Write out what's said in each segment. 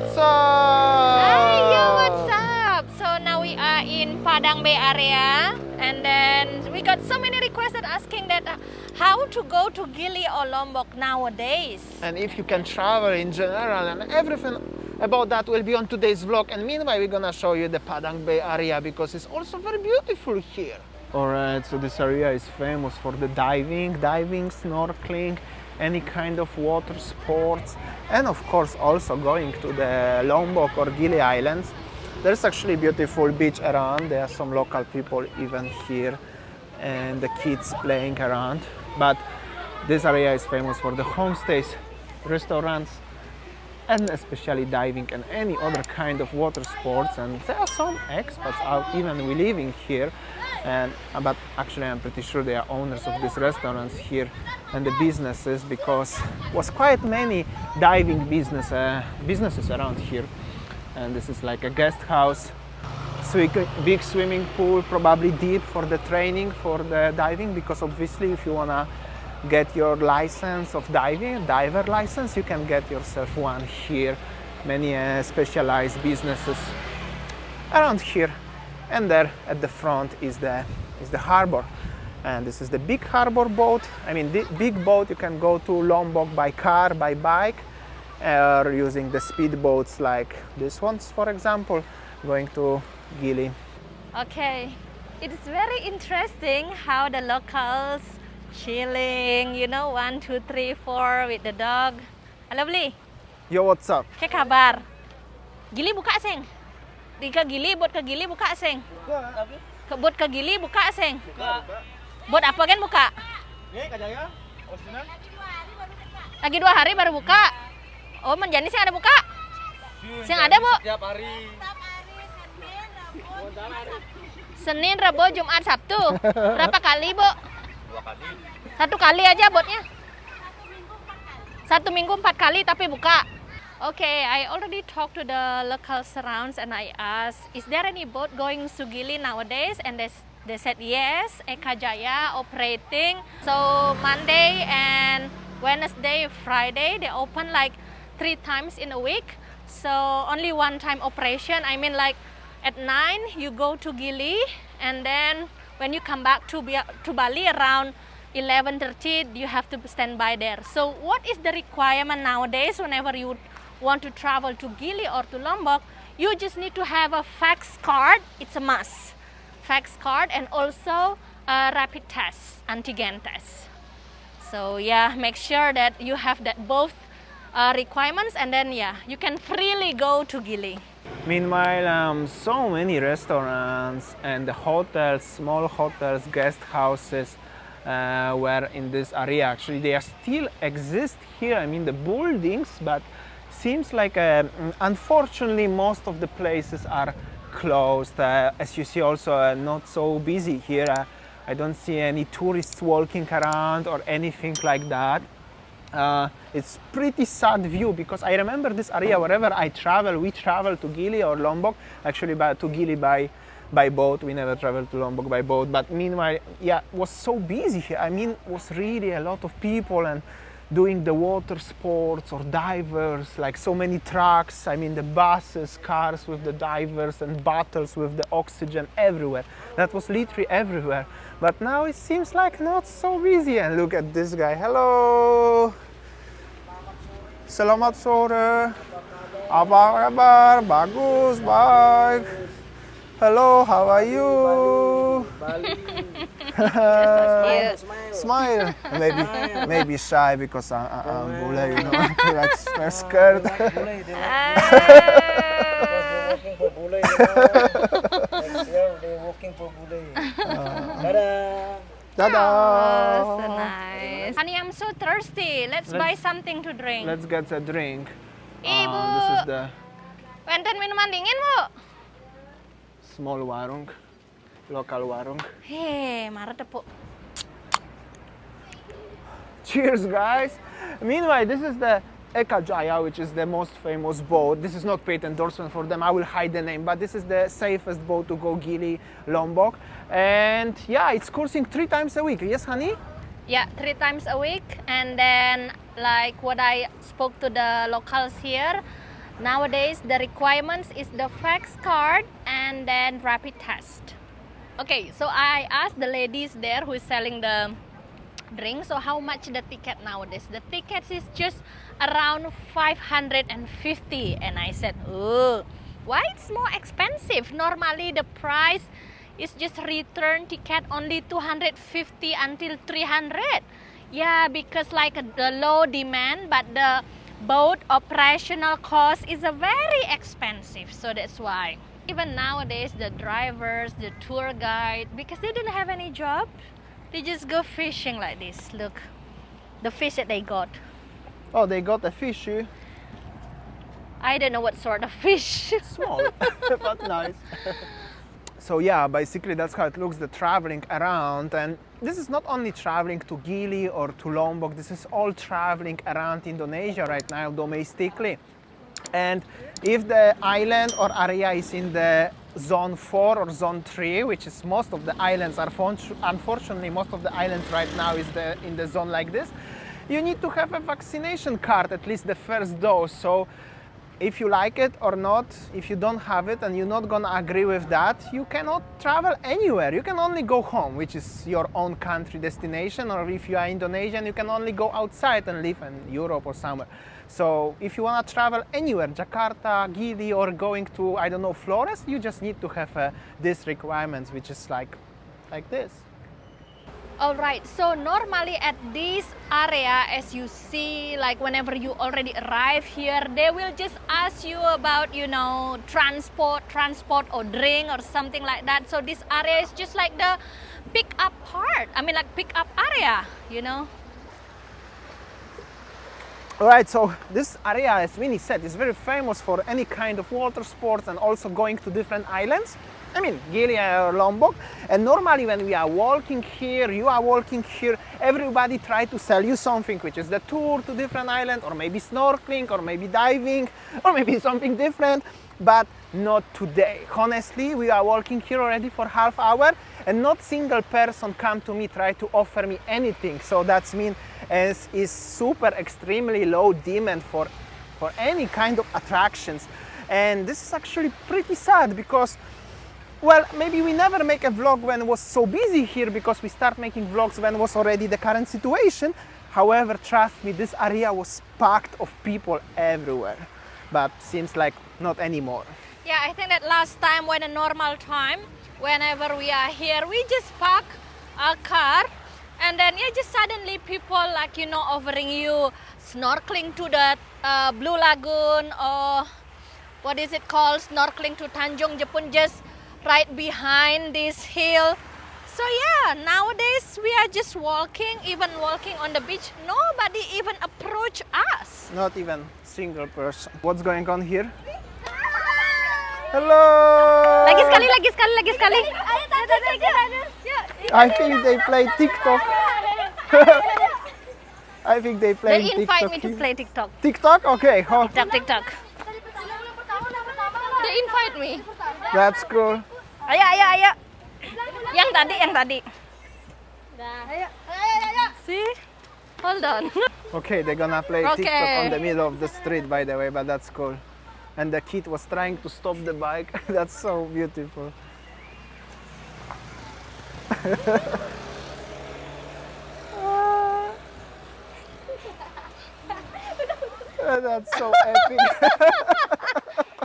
what's up? Hi, yo, what's up? So now we are in Padang Bai area, and then we got so many requests asking that how to go to Gili or Lombok nowadays. And if you can travel in general, and everything about that will be on today's vlog. And meanwhile, we're gonna show you the Padang Bai area because it's also very beautiful here. Alright, so this area is famous for the diving, snorkeling, any kind of water sports, and of course also going to the Lombok or Gili Islands. There's actually beautiful beach around. There are some local people even here and the kids playing around. But this area is famous for the homestays, restaurants, and especially diving and any other kind of water sports. And there are some expats out even living here. But actually I'm pretty sure they are owners of these restaurants here and the businesses, because was quite many diving businesses around here. And this is like a guest house, big swimming pool, probably deep for the training for the diving, because obviously if you wanna get your license of diving, diver license, you can get yourself one here. Many specialized businesses around here. And there at the front is the harbor, and this is the big harbor boat. I mean, the big boat. You can go to Lombok by car, by bike, or using the speedboats like this ones, for example, going to Gili. Okay, it is very interesting how the locals chilling, you know, 1, 2, 3, 4 with the dog. Halo Beli, Yo, what's up? ke kabar? Gili buka sing? Di ke Gili, buat ke Gili buka sing? Buat ke Gili buka sing? Buat apa kan buka? Lagi 2 hari baru buka. Oh, menjani sih ada buka? Sing ada, Bu? Setiap hari. Senin, Rabu, Jumat, Sabtu. Berapa kali, Bu? 2 kali. 1 kali aja buatnya. 1 minggu 4 kali tapi buka. Okay, I already talked to the local surrounds and I asked, is there any boat going to Gili nowadays? And they said yes, Eka Jaya operating. So Monday and Wednesday, Friday, they open like 3 times in a week. So only 1 time operation. I mean, like at 9 you go to Gili, and then when you come back to Bali around 11:30, you have to stand by there. So what is the requirement nowadays whenever you want to travel to Gili or to Lombok? You just need to have a fax card. It's a must. Fax card, and also a rapid test, antigen test. So yeah, make sure that you have that both requirements, and then yeah, you can freely go to Gili. Meanwhile, so many restaurants and the hotels, small hotels, guest houses were in this area. Actually, they are still exist here. I mean, the buildings, but seems like unfortunately most of the places are closed. As you see, also not so busy here. I don't see any tourists walking around or anything like that. It's pretty sad view, because I remember this area wherever I travel. We travel to Gili or Lombok, actually to Gili by boat. We never traveled to Lombok by boat, but meanwhile, yeah, it was so busy here. I mean, it was really a lot of people and doing the water sports or divers, like so many trucks. I mean, the buses, cars with the divers, and bottles with the oxygen everywhere. That was literally everywhere. But now it seems like not so busy. And look at this guy. Hello. Selamat sore. Apa kabar? Bagus, baik. Hello, how are you? Bali. Smile. Maybe shy because I'm bule, you know, like scared. Bule, they working for bule. Next year they working for bule. Dadah. Dadah. Oh, so nice. Honey, I'm so thirsty. Let's buy something to drink. Let's get a drink. Ibu, This is the Wenten minuman dingin, Bu? small warung, local warung. Hei, marah tepuk. Cheers, guys. Meanwhile, this is the Eka Jaya, which is the most famous boat. This is not paid endorsement for them. I will hide the name, but this is the safest boat to go Gili, Lombok. And yeah, it's coursing 3 times a week. Yes, honey? Yeah, 3 times a week. And then, like what I spoke to the locals here, Nowadays, the requirements is the fax card and then rapid test. Okay, so I asked the ladies there who is selling the drink, so how much the ticket nowadays? The tickets is just around 550, and I said, oh, why it's more expensive? Normally the price is just return ticket only 250 until 300. Yeah, because like the low demand, but the boat operational cost is a very expensive, so that's why. Even nowadays the drivers, the tour guide, because they don't have any job, they just go fishing like this. Look, the fish that they got. Oh, they got a fish. I don't know what sort of fish. Small, but nice. So yeah, basically that's how it looks, the traveling around. And this is not only traveling to Gili or to Lombok, this is all traveling around Indonesia right now domestically. And if the island or area is in the zone 4 or zone 3, which is most of the islands are, unfortunately most of the islands right now is in the zone like this, you need to have a vaccination card, at least the first dose. So if you like it or not, if you don't have it and you're not gonna agree with that, you cannot travel anywhere. You can only go home, which is your own country destination, or if you are Indonesian, you can only go outside and live in Europe or somewhere. So if you wanna travel anywhere, Jakarta, Gili, or going to, I don't know, Flores, you just need to have these requirements, which is like this. Alright, so normally at this area, as you see, like whenever you already arrive here, they will just ask you about, you know, transport or drink or something like that. So this area is just like the pick up part. I mean, like pick up area, you know. Alright, so this area, as Winnie said, is very famous for any kind of water sports and also going to different islands. I mean, Gili or Lombok. And normally when we are walking here, you are walking here, everybody try to sell you something, which is the tour to different islands, or maybe snorkeling, or maybe diving, or maybe something different, but not today. Honestly, we are walking here already for half hour, and not single person come to me try to offer me anything. So that's mean as is super extremely low demand for any kind of attractions. And this is actually pretty sad because, well, maybe we never make a vlog when it was so busy here, because we start making vlogs when it was already the current situation. However, trust me, this area was packed of people everywhere, but seems like not anymore. Yeah, I think that last time when a normal time, whenever we are here, we just park our car, and then yeah, just suddenly people like, you know, offering you snorkeling to the Blue Lagoon, or what is it called, snorkeling to Tanjung Jepun, just right behind this hill. So yeah, nowadays we are just walking, even walking on the beach, nobody even approach us. Not even single person. What's going on here? Hello! Lagi sekali. I think they play TikTok. I think they play They TikTok. invite me to play TikTok. TikTok? Okay. Oh, TikTok. They invite me. that's cool. Ayo. Yang tadi. See? Hold on. Okay, they're gonna play Okay. TikTok on the middle of the street, by the way, but that's cool. And the kid was trying to stop the bike. That's so beautiful. That's so epic.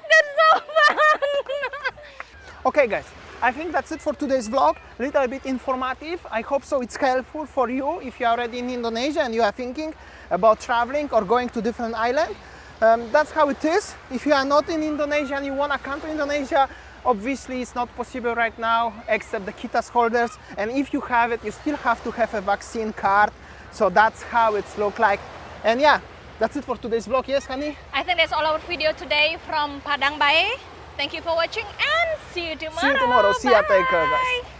That's so fun. Okay guys, I think that's it for today's vlog. A little bit informative. I hope so it's helpful for you if you are already in Indonesia and you are thinking about traveling or going to different islands. That's how it is. If you are not in Indonesia and you want to come to Indonesia, obviously it's not possible right now except the KITAS holders. And if you have it, you still have to have a vaccine card. So that's how it's look like. And yeah, that's it for today's vlog. Yes, honey? I think that's all our video today from Padang Bai. Thank you for watching and see you tomorrow. See you tomorrow. See ya. Take care, Bye. guys.